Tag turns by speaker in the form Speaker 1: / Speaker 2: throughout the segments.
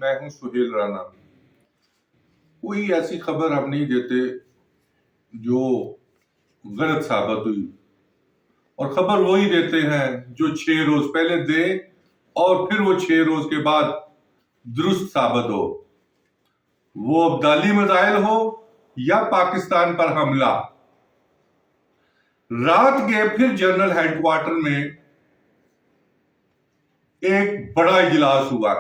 Speaker 1: मैं हूं सुहेल राणा। कोई ऐसी खबर हम नहीं देते जो गलत साबित हुई, और खबर वही देते हैं जो 6 रोज पहले दे और फिर वो 6 रोज के बाद दुरुस्त साबित हो। वो अब्दाली मिसाइल हो या पाकिस्तान पर हमला। रात के फिर जनरल हेडक्वार्टर में एक बड़ा इजलास हुआ।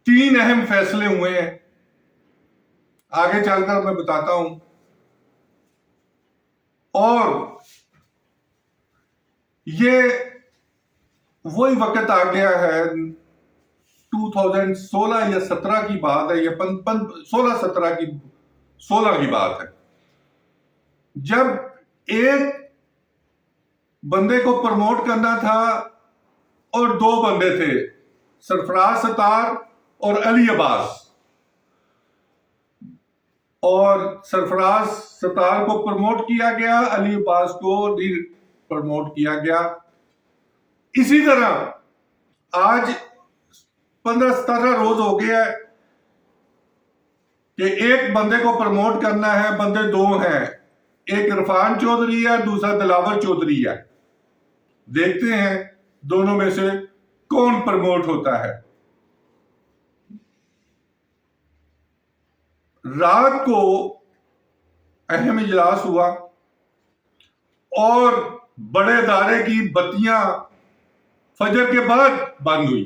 Speaker 1: 3 अहम फैसले हुए हैं, आगे चलकर मैं बताता हूं। और ये वही वक्त आ गया है, 2016 या 17 की बात है, या 16 की बात है, जब एक बंदे को प्रमोट करना था और 2 बंदे थे, सरफराज सत्तार और अली अब्बास। और सरफराज सत्तार को प्रमोट किया गया, अली अब्बास को प्रमोट किया गया। इसी तरह आज 15-17 रोज हो गया है कि एक बंदे को प्रमोट करना है, बंदे 2 हैं, एक इरफान चौधरी है, दूसरा दिलावर चौधरी है। देखते हैं दोनों में से कौन प्रमोट होता है। रात को अहम इजलास हुआ और बड़े इदारे की बत्तियां फजर के बाद बंद हुई।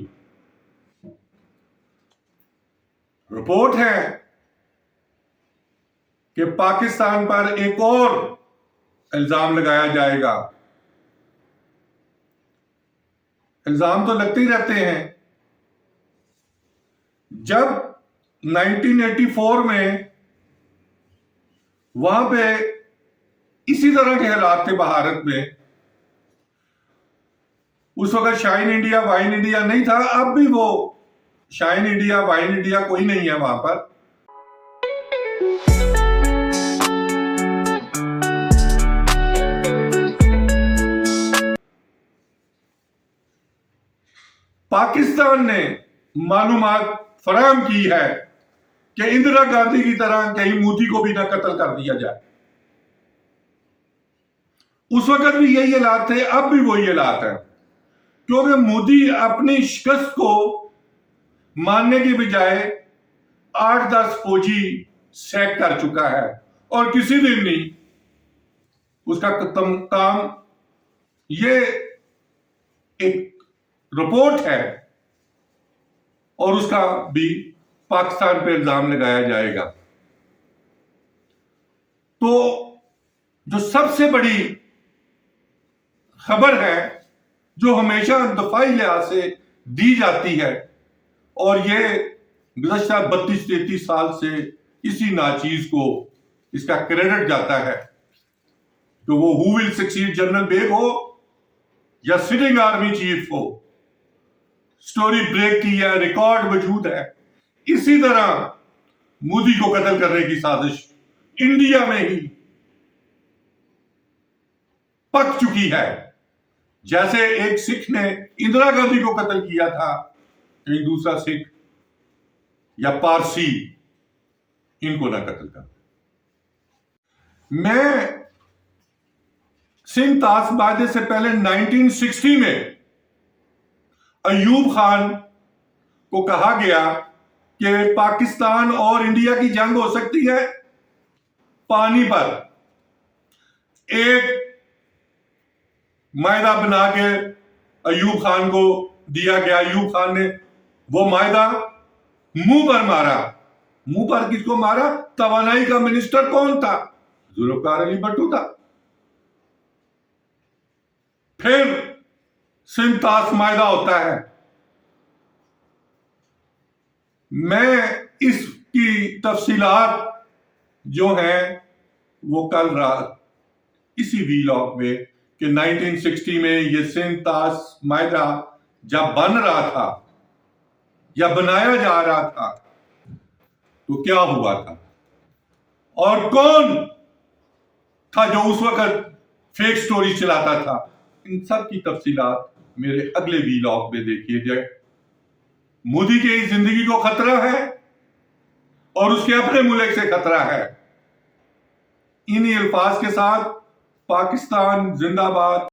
Speaker 1: रिपोर्ट है कि पाकिस्तान पर एक और इल्जाम लगाया जाएगा। इल्जाम तो लगते ही रहते हैं। जब 1984 में वहां पे इसी तरह के हालात थे भारत में, उस वक्त शाइन इंडिया वाइन इंडिया नहीं था। अब भी वो शाइन इंडिया वाइन इंडिया कोई नहीं है वहां पर। पाकिस्तान ने मालूमात फराहम की है कि इंदिरा गांधी की तरह कहीं मोदी को भी ना कत्ल कर दिया जाए। उस वक्त भी यही हालात थे, अब भी वही हालात है, क्योंकि मोदी अपनी शिकस्त को मानने की बजाय 8-10 फौजी सैक कर चुका है और किसी दिन नहीं उसका काम। ये एक रिपोर्ट है और उसका भी पाकिस्तान पर इल्जाम लगाया जाएगा। तो जो सबसे बड़ी खबर है, जो हमेशा दफाई लिहाज से दी जाती है, और ये गुज़श्ता 32-33 साल से इसी नाचीज को इसका क्रेडिट जाता है, तो वो who will succeed general Beg हो या सिटिंग आर्मी चीफ हो, स्टोरी ब्रेक की है, रिकॉर्ड मौजूद है। इसी तरह मोदी को कत्ल करने की साजिश इंडिया में ही पक चुकी है। जैसे एक सिख ने इंदिरा गांधी को कत्ल किया था, एक दूसरा सिख या पारसी इनको ना कत्ल कर। मैं सिंध ताश माहे से पहले 1960 में अयूब खान को कहा गया कि पाकिस्तान और इंडिया की जंग हो सकती है पानी पर। एक मायदा बना के अयूब खान को दिया गया। अयूब खान ने वो मायदा मुंह पर मारा। मुंह पर किसको मारा? तवानाई का मिनिस्टर कौन था? जुल्फकार अली भट्टो था। फिर सिंध ताश मायदा होता है। मैं इसकी तफसीलात जो हैं वो कल रात इसी वीलॉग में कि 1960 में ये सिंध ताश मायदा जब बन रहा था या बनाया जा रहा था तो क्या हुआ था और कौन था जो उस वक्त फेक स्टोरी चलाता था। इन सब की तफसीलात मेरे अगले वीलॉग में देखिए जाए। मोदी की जिंदगी को खतरा है और उसके अपने मुल्क से खतरा है। इन्हीं अल्फाज के साथ पाकिस्तान जिंदाबाद।